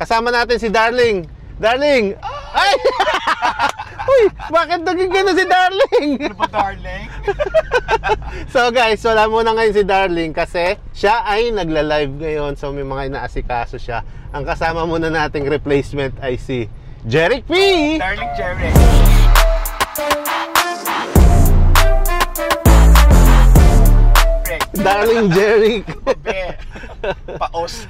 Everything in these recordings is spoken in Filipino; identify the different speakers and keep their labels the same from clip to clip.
Speaker 1: Kasama natin si Darling. Darling! Ay! Uy, bakit naging gano'n si Darling?
Speaker 2: Ano ba, Darling?
Speaker 1: So guys, wala muna ngayon si Darling kasi siya ay nagla-live ngayon. So may mga inaasikaso siya. Ang kasama muna nating replacement ay si Jeric P!
Speaker 2: Darling Jeric!
Speaker 1: Darling Jeric!
Speaker 2: Paos!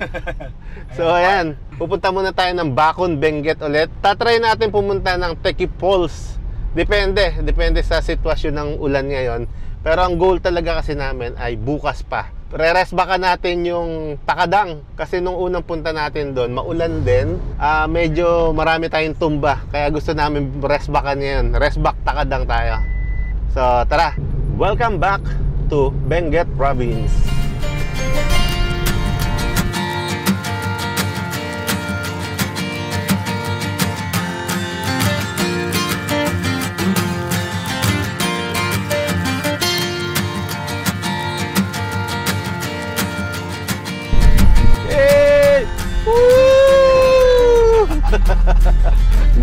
Speaker 1: So ayan, pupunta muna tayo ng Bacon, Benguet ulit. Tatry natin pumunta ng Tequip Falls. Depende sa sitwasyon ng ulan ngayon. Pero ang goal talaga kasi namin ay bukas pa. Re-rest backan natin yung Takadang. Kasi nung unang punta natin doon, maulan din. Medyo marami tayong tumba. Kaya gusto namin rest backan ngayon. Rest back Takadang tayo. So tara, welcome back to Benguet Province.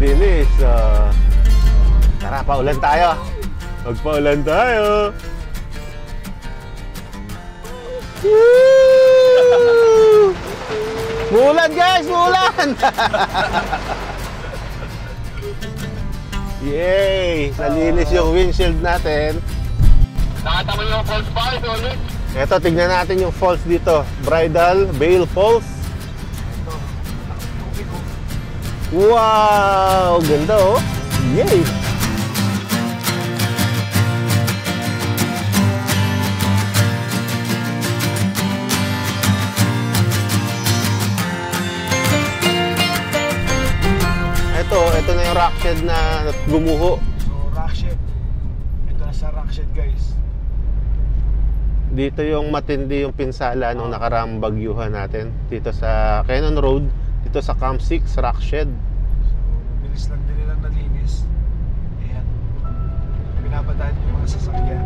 Speaker 1: Linis. Tara, paulan tayo. Magpaulan tayo. Mulan guys, mulan. Yay! Nalinis yung windshield natin.
Speaker 2: Nakita mo yung falls pa ulit?
Speaker 1: Eto, tignan natin yung falls dito. Bridal Veil Falls. Wow! Ganda oh! Yay! Ito na yung rock shed na gumuho.
Speaker 2: So, rock shed. Ito na sa rock shed, guys.
Speaker 1: Dito yung matindi yung pinsala nung nakaraang bagyuhan natin. Dito sa Cannon Road. Dito sa Camp 6 rock shed.
Speaker 2: So, bilis lang din nilang nalinis. Ayan. Pinapadahan yung mga sasakyan.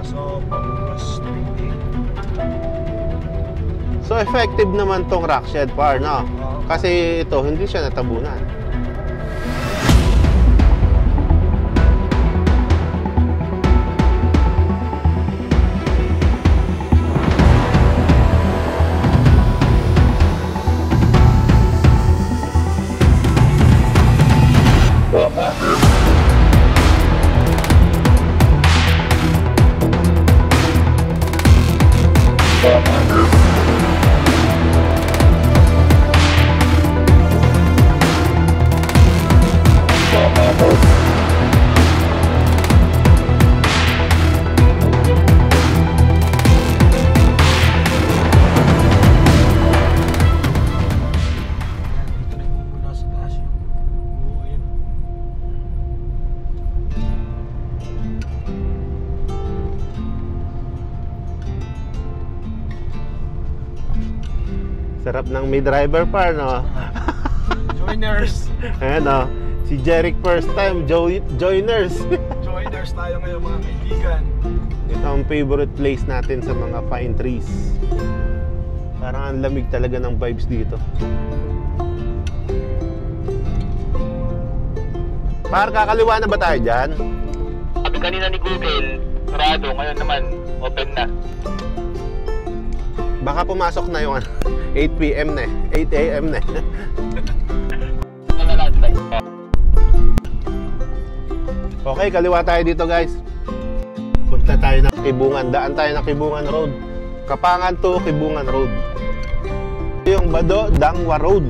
Speaker 2: So, pabukas 20.
Speaker 1: So, effective naman tong rock shed par, no? Kasi ito, hindi siya natabunan. Sarap ng may driver par, no?
Speaker 2: Joiners!
Speaker 1: Ayan, no? Si Jeric first time, joiners!
Speaker 2: Joiners tayo ngayon, mga kaibigan.
Speaker 1: Ito ang favorite place natin sa mga pine trees. Parang ang lamig talaga ng vibes dito. Par, kakaliwa na ba tayo dyan?
Speaker 3: Sabi kanina ni Google, sarado, ngayon naman, open na.
Speaker 1: Baka pumasok na yung 8 PM na eh. 8 AM na eh. Okay, kaliwa tayo dito guys. Punta tayo ng Kibungan. Daan tayo ng Kibungan Road. Kapangan to Kibungan Road. Yung Bado Dangwa Road.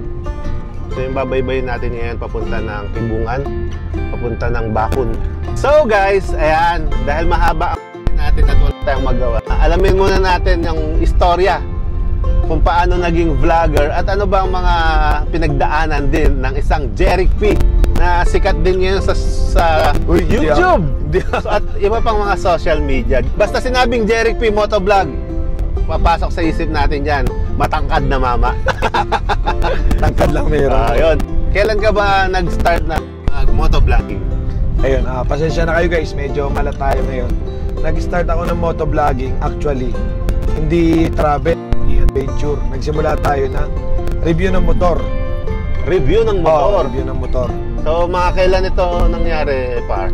Speaker 1: So yung babaybayin natin ngayon papunta ng Kibungan, papunta ng Bacon. So guys, ayan, dahil mahaba ang natin at wala tayong magawa, alamin muna natin yung istorya kung paano naging vlogger at ano ba ang mga pinagdaanan din ng isang Jeric P na sikat din ngayon sa YouTube at iba pang mga social media. Basta sinabing Jeric P Motovlog, papasok sa isip natin dyan, matangkad na mama.
Speaker 2: Tangkad lang meron.
Speaker 1: Yun. Kailan ka ba nag-start na motovlogging?
Speaker 2: Ayun, pasensya na kayo guys, medyo malat tayo ngayon. Nag-start ako ng motovlogging actually. Hindi travel, hindi adventure. Nagsimula tayo ng review ng motor.
Speaker 1: review ng motor.
Speaker 2: Review ng motor.
Speaker 1: So, mga kailan ito nangyari, par?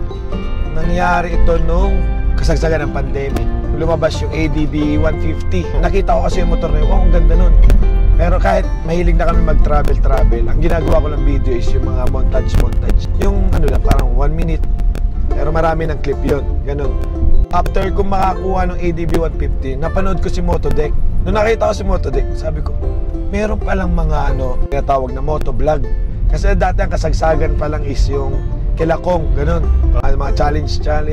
Speaker 2: Nangyari ito nung kasagsagan ng pandemic. Lumabas yung ADB 150. Nakita ko kasi yung motor na yun. Oh, ang ganda nun. Pero kahit mahilig na kami mag-travel, ang ginagawa ko ng video is yung mga montage. Yung ano lang, parang 1 minute. Pero marami ng clip yun. Ganun. After kong makakuha ng ADB 150, napanood ko si Motodeck. Nung nakita ko si Motodeck, sabi ko, meron palang mga tinatawag na motovlog. Kasi dati ang kasagsagan pa lang is yung kilakong, ganun. Mga challenge, yan.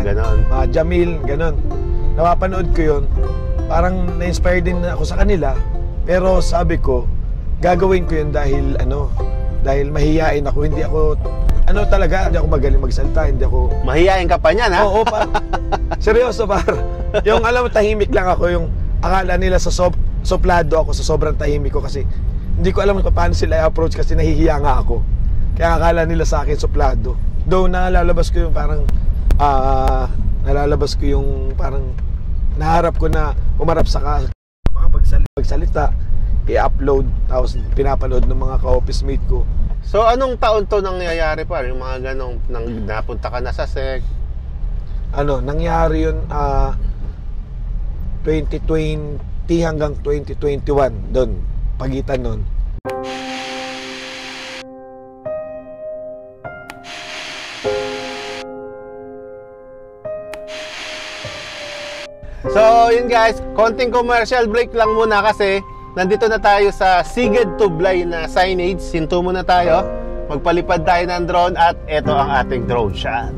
Speaker 1: Ganun.
Speaker 2: Mga Jamil, ganun. Napapanood ko yun. Parang na-inspire din ako sa kanila. Pero sabi ko, gagawin ko yun dahil mahihain ako. Hindi ako ako magaling magsalita. Hindi ako...
Speaker 1: Mahihain ka pa niyan, ha?
Speaker 2: Oo, par. Seryoso, par. Yung tahimik lang ako. Yung akala nila soplado ako sa sobrang tahimik ko kasi hindi ko alam paano sila i-approach kasi nahihiya nga ako. Kaya akala nila sa akin soplado. Though nalalabas ko yung parang naharap ko na umarap sa pagsalita, i-upload, tapos pinapanood ng mga ka-office mate ko.
Speaker 1: So, anong taon to nangyayari, par? Yung mga ganong napunta ka na sa SEC?
Speaker 2: Nangyari yun 2020 hanggang 2021 doon, pagitan nun.
Speaker 1: So, yun guys, konting commercial break lang muna kasi nandito na tayo sa Siged Tublay na signage. Sinto muna tayo, magpalipad tayo ng drone at ito ang ating drone shot.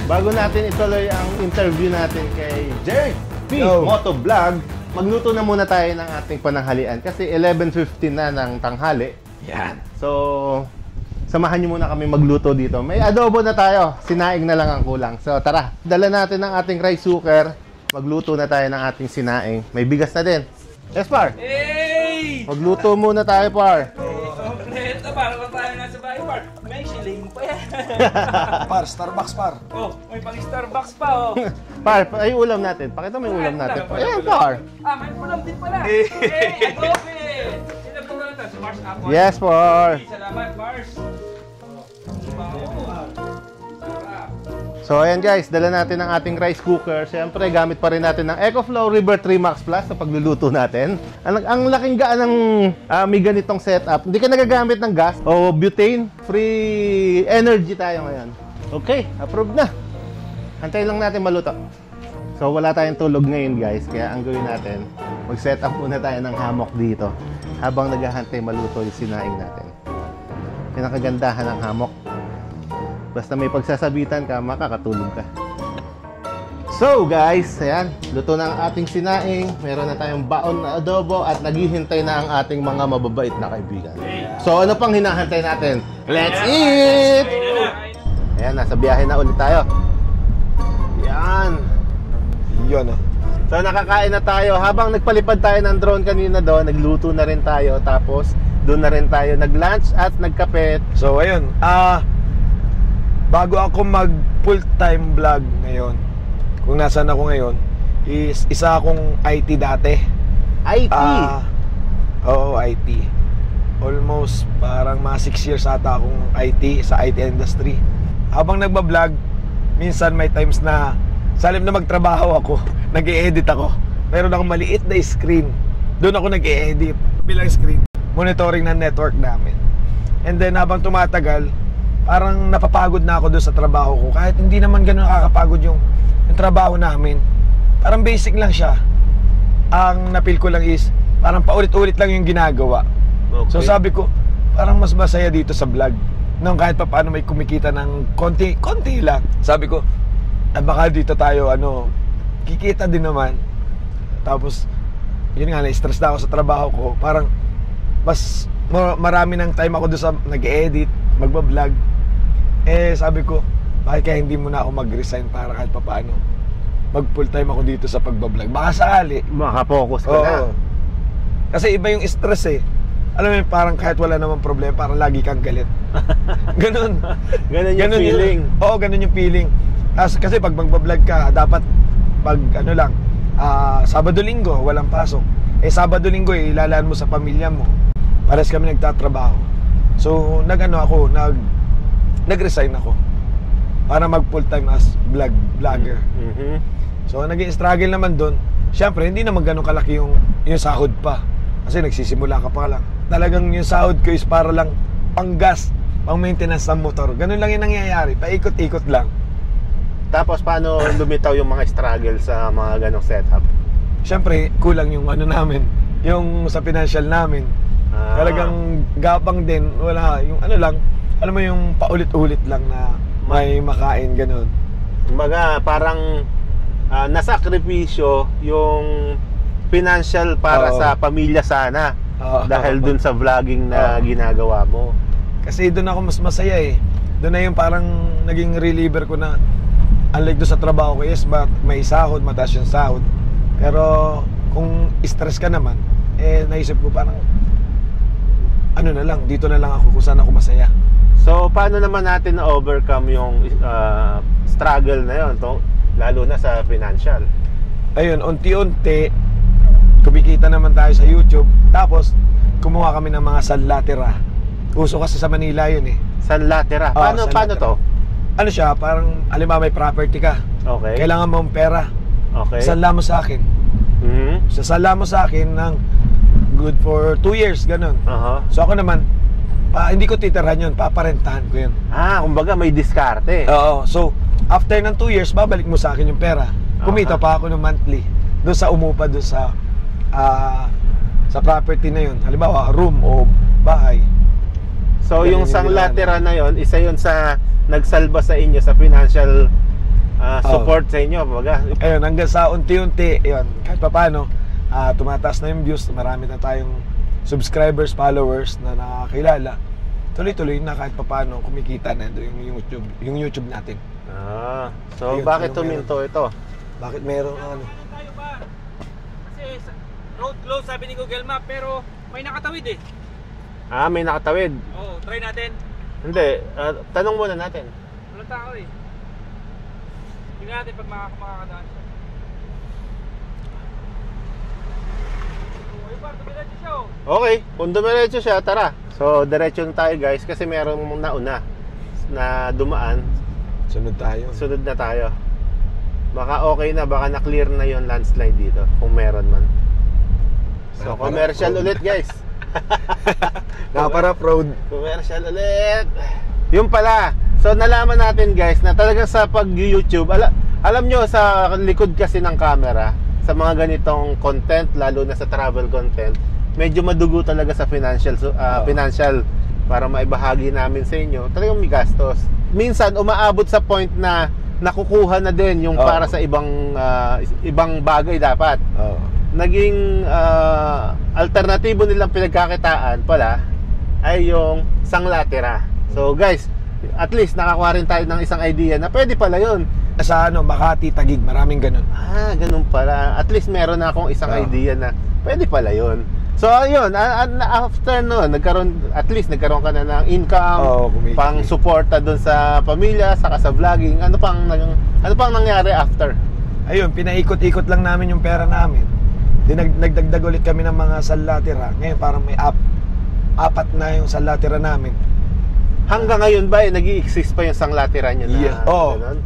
Speaker 1: Bago natin ituloy ang interview natin kay Jeric P. Motovlog, magluto na muna tayo ng ating pananghalian kasi 11:15 na ng tanghali.
Speaker 2: Yan.
Speaker 1: So, samahan niyo muna kami magluto dito. May adobo na tayo, sinaing na lang ang kulang. So, tara, dala natin ang ating rice cooker. Magluto na tayo ng ating sinaing. May bigas na din. Yes, par?
Speaker 4: Hey!
Speaker 1: Magluto muna tayo, par.
Speaker 4: Kompleto, para lang tayo nasa bahay, par. May shilling pa yan.
Speaker 2: Par, Starbucks, par.
Speaker 4: Oh, may pang Starbucks pa, oh.
Speaker 1: Par, ay ulam natin. Pakita mo yung ulam natin. Ayan, par.
Speaker 4: May ulam din pala. Hey, adobe! Sino po na ito? Si Mars Apple?
Speaker 1: Yes, par.
Speaker 4: Salamat, Mars.
Speaker 1: So ayan guys, dala natin ang ating rice cooker. Siyempre, gamit pa rin natin ng EcoFlow River 3 Max Plus sa pagluluto natin. Ang laking gaan ng may ganitong setup. Hindi ka nagagamit ng gas o butane. Free energy tayo ngayon. Okay, approved na. Antay lang natin maluto. So wala tayong tulog ngayon guys. Kaya ang gawin natin, mag-set up muna tayo ng hammock dito habang naghahantay maluto yung sinaing natin. Pinakagandahan ng hammock, basta may pagsasabitan ka, makakatulog ka. So guys, ayan, luto na ang ating sinaing. Meron na tayong baon na adobo at naghihintay na ang ating mga mababait na kaibigan. So ano pang hinahantay natin? Let's eat! Ayan, nasa biyahe na ulit tayo. Yan.
Speaker 2: Yun,
Speaker 1: So nakakain na tayo. Habang nagpalipad tayo ng drone kanina doon, nagluto na rin tayo. Tapos doon na rin tayo nag-lunch at nagkape.
Speaker 2: So ayun, bago ako mag full-time vlog ngayon, kung nasaan ako ngayon, is isa akong IT dati.
Speaker 1: IT?
Speaker 2: Oo, IT. almost parang mga 6 years ata akong sa IT industry. Habang nagbablog, minsan may times na sa halip na magtrabaho ako, nag-e-edit ako. Meron akong maliit na screen. Doon ako nag-e-edit. Bilang screen, monitoring ng network namin. And then habang tumatagal, parang napapagod na ako doon sa trabaho ko. Kahit hindi naman ganun nakakapagod yung trabaho namin. Parang basic lang siya. Ang napil ko lang is, parang paulit-ulit lang yung ginagawa. Okay. So sabi ko, parang mas masaya dito sa vlog. Nung kahit pa paano may kumikita ng konti lang. Sabi ko, baka dito tayo, kikita din naman. Tapos, yun nga, na-stress na ako sa trabaho ko. Parang, mas marami ng time ako doon sa nag-edit, magbablog. Sabi ko, bakit kaya hindi mo na ako mag-resign para kahit pa paano mag full time ako dito sa pagbablog. Baka sakali.
Speaker 1: Makapokus ka na.
Speaker 2: Kasi iba yung stress Alam mo, parang kahit wala namang problema, parang lagi kang galit. Ganun.
Speaker 1: Ganun yung feeling.
Speaker 2: Ganun yung feeling. Kasi pag magbablog ka, dapat pag Sabado-Linggo, walang pasok. Sabado-Linggo, ilalaan mo sa pamilya mo. Pares kami nagtatrabaho. So, nag-resign ako para mag full time as vlogger. So, nag-i-struggle naman doon. Siyempre, hindi naman ganun kalaki yung sahod pa. Kasi nagsisimula ka pa lang. Talagang yung sahod ko is para lang pang-gas, pang-maintenance ng motor. Ganun lang yung nangyayari. Paikot-ikot lang.
Speaker 1: Tapos, paano lumitaw yung mga struggle sa mga ganong setup?
Speaker 2: Siyempre, kulang yung namin. Yung sa financial namin. Talagang gapang din. Wala, yung lang. Alam mo yung paulit-ulit lang na may makain, ganun.
Speaker 1: Kumbaga, parang nasakripisyo yung financial para sa pamilya sana. Dahil dun sa vlogging na ginagawa mo.
Speaker 2: Kasi doon ako mas masaya Doon na yung parang naging reliever ko na unlike doon sa trabaho ko, yes, may sahod, mataas yung sahod. Pero kung stress ka naman, naisip ko parang na lang, dito na lang ako kung saan ako masaya.
Speaker 1: So, paano naman natin na-overcome yung struggle na yun, lalo na sa financial?
Speaker 2: Ayun, unti-unti kumikita naman tayo sa YouTube. Tapos, kumuha kami ng mga sanlatera. Uso kasi sa Manila yun
Speaker 1: Sanlatera? Paano to?
Speaker 2: Ano siya, parang halimbawa may property ka.
Speaker 1: Okay.
Speaker 2: Kailangan mong pera.
Speaker 1: Okay.
Speaker 2: Sanla mo sa akin. Sasala mo sa akin ng good for 2 years, ganun. So ako naman, hindi ko titirhan yun, paparentahan ko yun.
Speaker 1: Kumbaga may diskarte.
Speaker 2: Oo. So, after ng 2 years, babalik mo sa akin yung pera. Kumita pa ako ng monthly doon sa umupa, doon sa property na yun. Halimbawa, room o bahay.
Speaker 1: So, yung sanglatera na yun, isa yun sa nagsalba sa inyo sa financial support sa inyo.
Speaker 2: Ayun, hanggang sa unti-unti, yun, kahit pa paano, tumataas na yung views, marami na tayong subscribers, followers na nakakilala. Tuloy-tuloy na kahit pa paano kumikita na yung YouTube natin.
Speaker 1: So ayun, bakit tuminto ito?
Speaker 2: Bakit meron
Speaker 4: Tayo ba? Kasi road close sabi ni Google Map, pero may nakatawid
Speaker 1: may nakatawid.
Speaker 4: Oo, try natin.
Speaker 1: Hindi, tanong muna natin.
Speaker 4: Walang tao tingnan natin pag makakadaan siya.
Speaker 1: Okay, kung dumiretso siya, tara. So, diretso na tayo guys kasi merong nauna na dumaan.
Speaker 2: Sunod na tayo.
Speaker 1: Baka okay na, baka na-clear na yung landslide dito kung meron man. So, commercial ulit guys.
Speaker 2: Para proud.
Speaker 1: Commercial ulit. Yung pala, so nalaman natin guys na talaga sa pag-YouTube, alam nyo sa likod kasi ng camera, sa mga ganitong content, lalo na sa travel content, medyo madugo talaga sa financial para maibahagi namin sa inyo. Talagang may gastos. Minsan umaabot sa point na nakukuha na din yung para sa ibang bagay dapat. Naging alternatibo nilang pinagkakitaan pala ay yung sanglatera. So guys, at least nakakuha rin tayo ng isang idea na pwede pala yun.
Speaker 2: Sa Makati, Taguig, maraming ganun.
Speaker 1: Ganun pala. At least meron na akong isang idea na pwede pala yun. So ayun, after noon, at least nagkaroon ka na ng income, pang suporta doon sa pamilya, saka sa vlogging. Ano pang nangyari after?
Speaker 2: Ayun, pinaikot-ikot lang namin yung pera namin. Nagdagdag ulit kami ng mga sanlatera. Ngayon parang may app. 4 na yung sanlatira namin.
Speaker 1: Hanggang ngayon ba, nag-i-exist pa yung sanglatiran nyo na?
Speaker 2: Yeah. Oo.
Speaker 1: Ganun?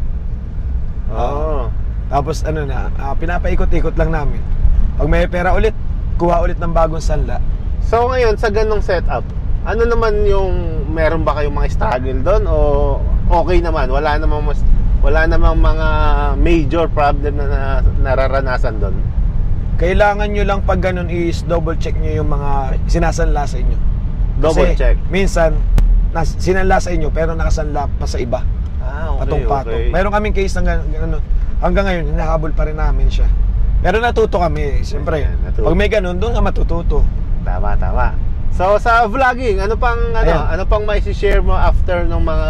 Speaker 1: Oo.
Speaker 2: Tapos ano na, pinapaikot-ikot lang namin. Pag may pera ulit, kuha ulit ng bagong sanla.
Speaker 1: So ngayon, sa ganong setup, ano naman yung, meron ba kayong mga struggle doon? O okay naman, wala namang mga major problem na nararanasan doon?
Speaker 2: Kailangan nyo lang pag ganun is double check nyo yung mga sinasanla sa inyo.
Speaker 1: Double
Speaker 2: Kasi
Speaker 1: check.
Speaker 2: minsan, sinanla sa inyo pero nakasanla pa sa iba.
Speaker 1: Okay,
Speaker 2: Patong-patong.
Speaker 1: okay.
Speaker 2: Meron kaming case ng ganun. Hanggang ngayon, hinahabol pa rin namin siya. Pero natuto kami, siyempre.
Speaker 1: Ayan, natuto.
Speaker 2: Pag may ganun, doon ka matututo.
Speaker 1: Tama. So sa vlogging, ano pang mai-share mo after ng mga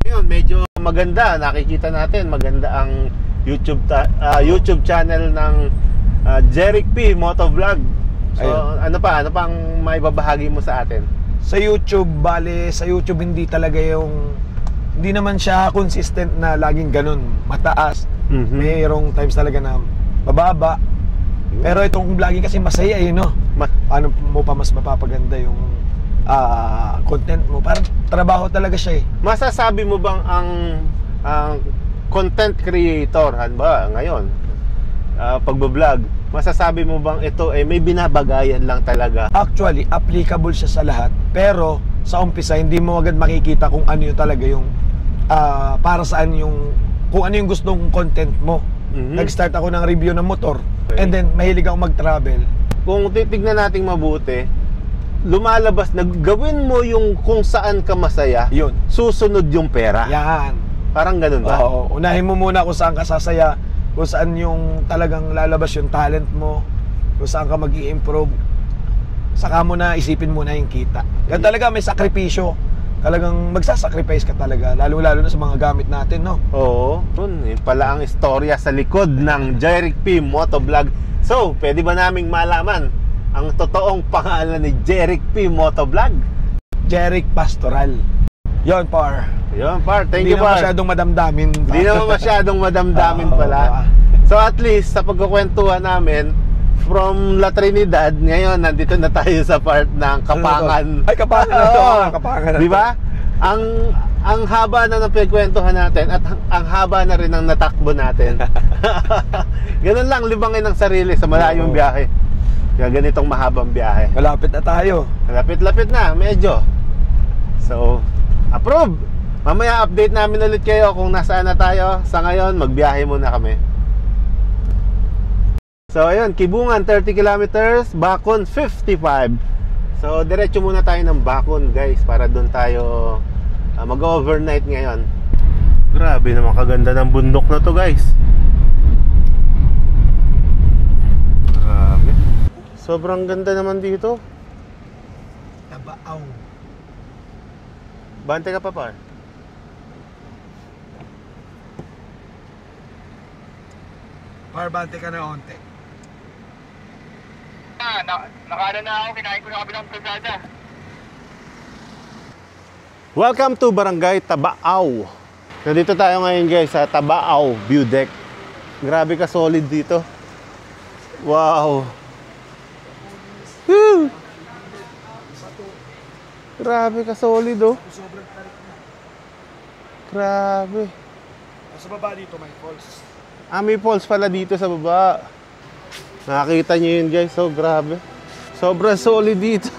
Speaker 1: ngayon, medyo maganda, nakikita natin maganda ang YouTube channel ng Jeric P Motovlog. So ano pang maibabahagi mo sa atin?
Speaker 2: Sa YouTube, sa YouTube hindi naman siya consistent na laging ganun, mataas. Mayroong times talaga na bababa. Pero itong vlogging kasi masaya no? Paano mo pa mas mapapaganda yung content mo? Parang trabaho talaga siya
Speaker 1: Masasabi mo bang ang content creator, ba ngayon, pagbablog, masasabi mo bang ito ay may binabagayan lang talaga?
Speaker 2: Actually, applicable siya sa lahat. Pero sa umpisa, hindi mo agad makikita kung ano yung talaga yung para saan kung ano yung gustong content mo. Nag-start ako ng review ng motor.
Speaker 1: Okay.
Speaker 2: And then, mahilig ako mag-travel.
Speaker 1: Kung titignan natin mabuti, lumalabas, gawin mo yung kung saan ka masaya,
Speaker 2: Yun.
Speaker 1: susunod yung pera.
Speaker 2: Yan.
Speaker 1: Parang ganun ba?
Speaker 2: Oo. Unahin mo muna kung saan ka sasaya, kung saan yung talagang lalabas yung talent mo, kung saan ka mag-i-improve. Saka mo na isipin mo na yung kita. Kaya talaga may sakripisyo. Talagang magsasacrifice ka talaga, lalo-lalo na sa mga gamit natin, no?
Speaker 1: Oo. Yun pala ang istorya sa likod ng Jeric P Motovlog. So, pwede ba naming malaman ang totoong pangalan ni Jeric P Motovlog?
Speaker 2: Jeric Pastoral. Yon, par.
Speaker 1: Yun, par. Thank
Speaker 2: Hindi
Speaker 1: you,
Speaker 2: na
Speaker 1: par.
Speaker 2: masyadong madamdamin.
Speaker 1: Hindi naman masyadong madamdamin pala. So, at least, sa pagkukwentuhan namin, from La Trinidad, ngayon, nandito na tayo sa part ng Kapangan.
Speaker 2: Ay, Kapangan na to. Kapangan na to.
Speaker 1: Di ba? Ang haba na ng pagkwentuhan natin at ang haba na rin ng natakbo natin. Ganun lang, libangin ang sarili sa malayong biyahe. Kaya ganitong mahabang biyahe.
Speaker 2: Malapit na tayo.
Speaker 1: Lapit-lapit na, medyo. So, approve! Mamaya update namin ulit kayo kung nasaan na tayo. Sa ngayon, magbiyahe muna kami. So, ayun, Kibungan 30 kilometers, Bacon 55. So, diretso muna tayo ng Bacon, guys, para doon tayo mag-overnight ngayon. Grabe naman kaganda ng bundok na to, guys. Grabe. Sobrang ganda naman dito.
Speaker 2: Tabaaw.
Speaker 1: Bante ka pa, par?
Speaker 2: Parbante ka na onte.
Speaker 3: Nakala na ako, kinain ko na kabilang kalsada.
Speaker 1: Welcome to Barangay Tabaaw. Nandito tayo ngayon, guys, sa Tabaaw View Deck. Grabe ka solid dito. Wow. Woo! Grabe ka solid, oh. Grabe.
Speaker 2: Sa baba dito may falls.
Speaker 1: May falls pala dito sa baba. Nakakita nyo yun, guys. So, grabe. Sobrang solid dito.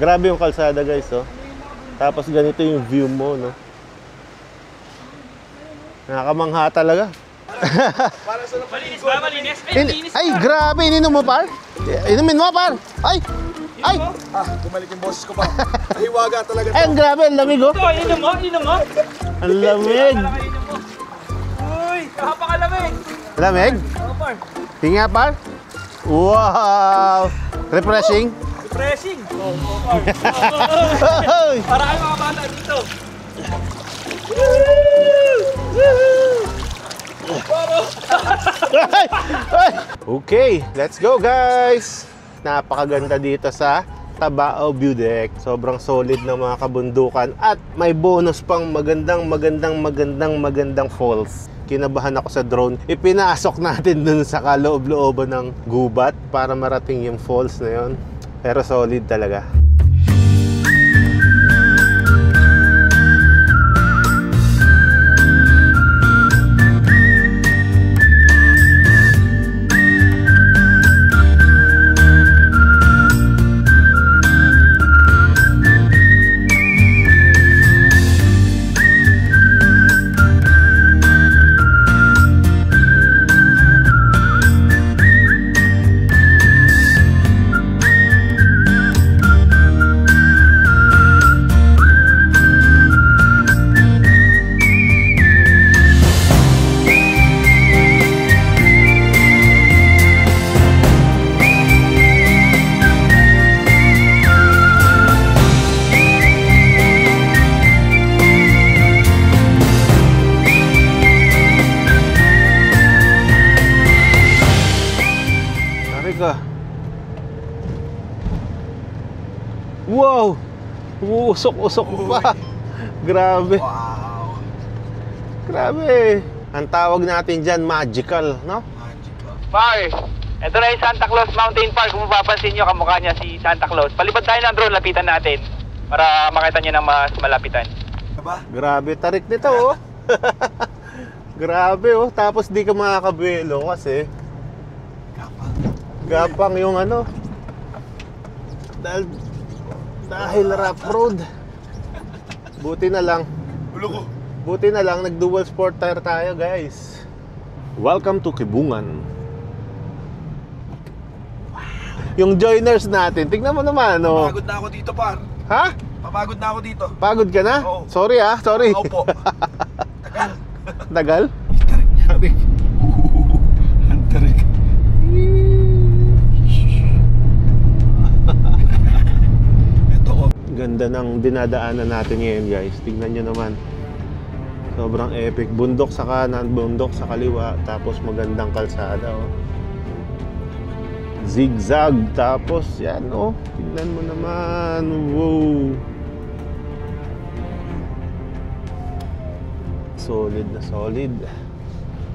Speaker 1: Grabe yung kalsada guys, oh. Tapos ganito yung view mo, no? Nakakamangha talaga.
Speaker 4: Malinis ba? Malinis? Ay, malinis
Speaker 1: Ay, grabe, ininom mo par? Inumin mo par? Ay! Ay!
Speaker 2: Bumalik yung boses ko pa. Nahiwaga talaga
Speaker 1: Ay, ang grabe, ang lamig, oh.
Speaker 4: Ito, inom mo, inom mo.
Speaker 1: Ang lamig.
Speaker 4: Inom mo. Uy, kapakalamig.
Speaker 1: Lamig?
Speaker 4: Oo, par.
Speaker 1: Tinga par? Wow! Refreshing?
Speaker 4: Refreshing. Oo, par.
Speaker 1: Ay!
Speaker 4: Para kayo mga bata dito.
Speaker 1: Okay, let's go guys! Napakaganda dito sa Tabao View Deck. Sobrang solid na mga kabundukan at may bonus pang magandang falls. Kinabahan ako sa drone. Ipinasok natin dun sa kaloob-looban ng gubat para marating yung falls na yon. Pero solid talaga. Wow! Uusok-usok pa. Grabe.
Speaker 2: Wow.
Speaker 1: Grabe. Ang tawag natin dyan, magical, no?
Speaker 2: Magical.
Speaker 3: Par, ito na yung Santa Claus Mountain Park. Kung mapapansin nyo, kamukha niya si Santa Claus. Palipad tayo ng drone, lapitan natin para makita nyo ng mas malapitan.
Speaker 2: Diba?
Speaker 1: Grabe, tarik nito, oh. Grabe, oh. Tapos di ka makakabuelo kasi gapang yung ano. Dahil rough road. Buti na lang.
Speaker 2: Ulo ko.
Speaker 1: Buti na lang, nag-dual sport tire tayo, guys. Welcome to Kibungan. Yung joiners natin, tignan mo naman, oh.
Speaker 2: Pagod na ako dito, par.
Speaker 1: Ha?
Speaker 2: Papagod na ako dito.
Speaker 1: Pagod ka na?
Speaker 2: Oo.
Speaker 1: Sorry, ah. Sorry.
Speaker 2: Opo. Tagal.
Speaker 1: Tagal?
Speaker 2: Tarik niya. Tarik. Ang tarik. Ito, oh.
Speaker 1: Ganda ng dinadaanan natin ngayon, guys. Tignan nyo naman. Sobrang epic. Bundok sa kanan, bundok sa kaliwa. Tapos magandang kalsada, oh. Zigzag. Tapos yan, oh. Tignan mo naman. Wow. Solid na solid.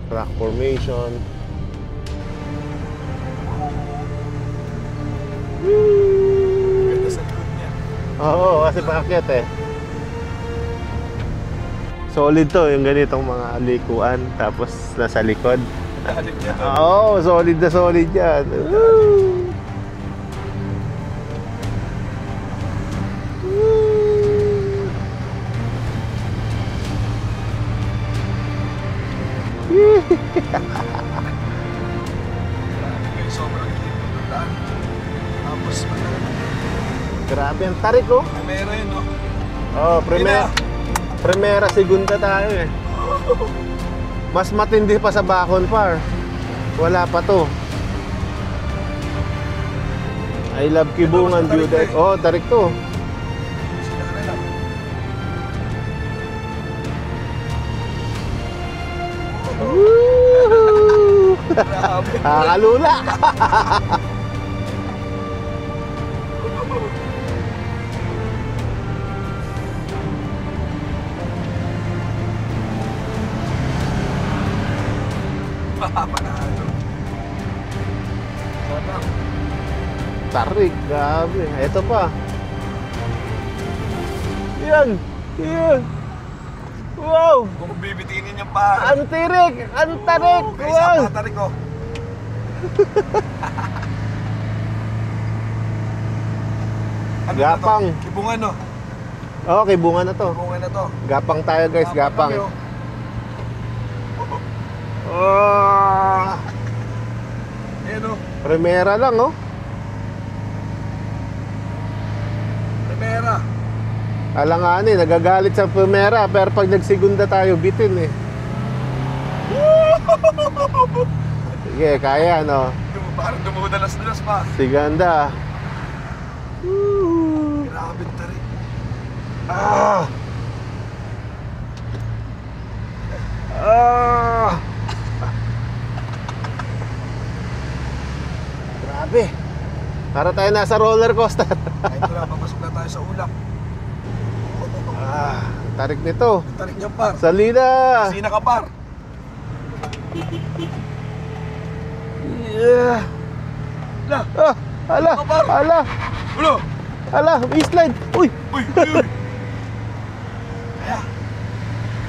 Speaker 1: Rock formation.
Speaker 2: Ganda sa likod niya.
Speaker 1: Oo, kasi paakyat eh. Solid to, yung ganitong mga likuan. Tapos nasa likod.
Speaker 2: Dalit niya to.
Speaker 1: Oo, solid na solid yan. Woo!
Speaker 2: Kaya sobrang cute ng daan. Tapos,
Speaker 1: Grabe ang tarik, oh.
Speaker 2: kamera yun, no?
Speaker 1: Oh, primera segunda tayo eh. Mas matindi pa sa Bacon Par. Wala pa to. I love Kibungan View Deck. Oh, tarik to.
Speaker 2: Sila ka na lang.
Speaker 1: Woo!
Speaker 2: Grabe.
Speaker 1: Kakalula.
Speaker 2: Panalo. Sarap.
Speaker 1: Tarik, grabe. Ito pa. Yan. Yan. Wow.
Speaker 2: Kung bibitinin yung pa.
Speaker 1: Ang tirik. Ang tarik.
Speaker 2: Kaya
Speaker 1: Wow.
Speaker 2: isa pa tarik ko. Ano
Speaker 1: Gapang.
Speaker 2: Na to? Kibungan, no?
Speaker 1: Oo, kibungan na to.
Speaker 2: Kibungan na to.
Speaker 1: Gapang tayo guys, gapang.
Speaker 2: kami, oh. Ayan, oh.
Speaker 1: Primera lang, oh.
Speaker 2: Primera.
Speaker 1: Alanganin, nagagalit sa primera, pero pag nagsigunda tayo, bitin eh. Sige, kaya, no?
Speaker 2: Parang dumudalas-dalas pa.
Speaker 1: Siganda.
Speaker 2: Grabe ta rin.
Speaker 1: Ah! Ah! Grabe. Para tayo nasa roller coaster.
Speaker 2: Kahit wala, papasok na tayo sa ulap.
Speaker 1: Ah, tarik nito.
Speaker 2: Tarik niya, par.
Speaker 1: Salida.
Speaker 2: Sina ka, par.
Speaker 1: Yeah.
Speaker 2: Lah.
Speaker 1: Ah, ala,
Speaker 2: Kapar.
Speaker 1: ala,
Speaker 2: Ulo.
Speaker 1: ala, may slide. Uy.
Speaker 2: Uy, uy, uy. Kaya.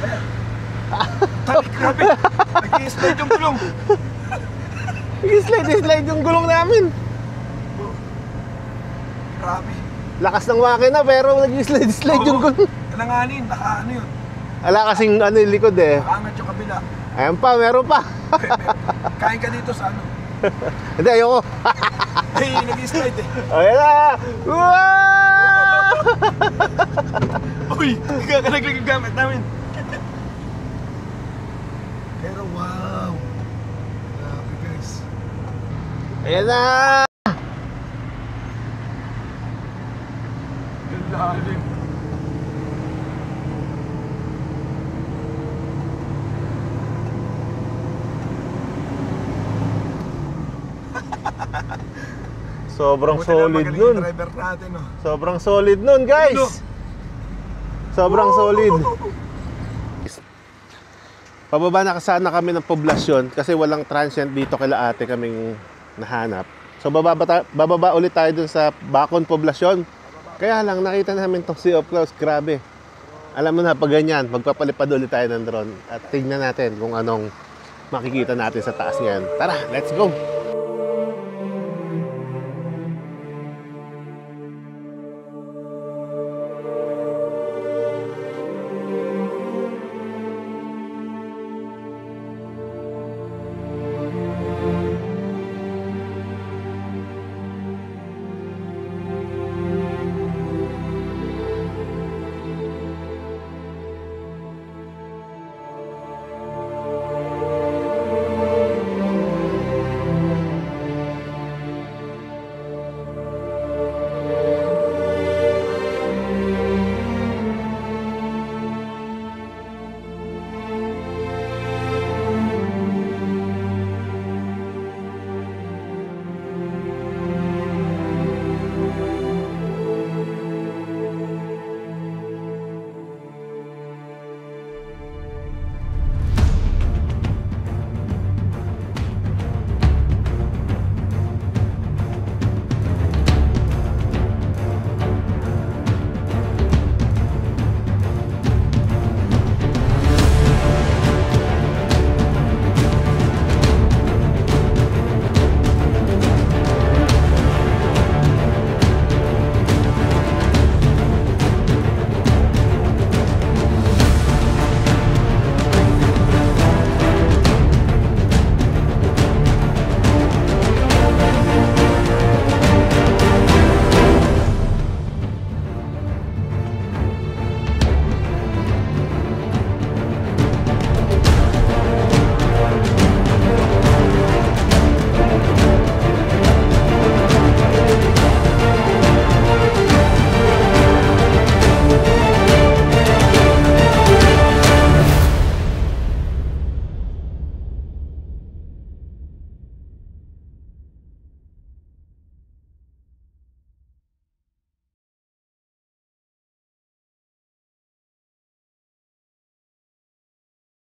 Speaker 2: Kaya. Tarik, grabe. Nag-i-slide yung gulong.
Speaker 1: Slide yung gulong namin.
Speaker 2: Grabe.
Speaker 1: Lakas ng makina pero nag-slide yung gulong.
Speaker 2: Kalanganin, naka ano yun.
Speaker 1: Ala kasing ano yung likod eh.
Speaker 2: Nakaangat yung kabila.
Speaker 1: Ayan pa, meron pa.
Speaker 2: Kain ka dito sa ano.
Speaker 1: Hindi, ayoko.
Speaker 2: Ay, nag-i-slide eh.
Speaker 1: Ayan na. Wow!
Speaker 2: Uy, kakalaglag yung gamit namin. Pero wow. Grabe guys.
Speaker 1: Ayan na.
Speaker 2: Ang lalim.
Speaker 1: Sobrang
Speaker 2: Buti na
Speaker 1: solid
Speaker 2: magaling
Speaker 1: nun.
Speaker 2: yung driver natin, oh.
Speaker 1: Sobrang solid nun, guys.
Speaker 2: Ano?
Speaker 1: Sobrang solid. Pababa na sana kami ng poblasyon kasi walang transient dito kila ate kaming nahanap. So bababa ulit tayo dun sa Bacon poblasyon. Kaya lang nakita namin tong Sea of Clouds, grabe. Alam mo na pag ganyan, magpapalipad ulit tayo ng drone at tignan natin kung anong makikita natin sa taas ngayon. Tara, let's go!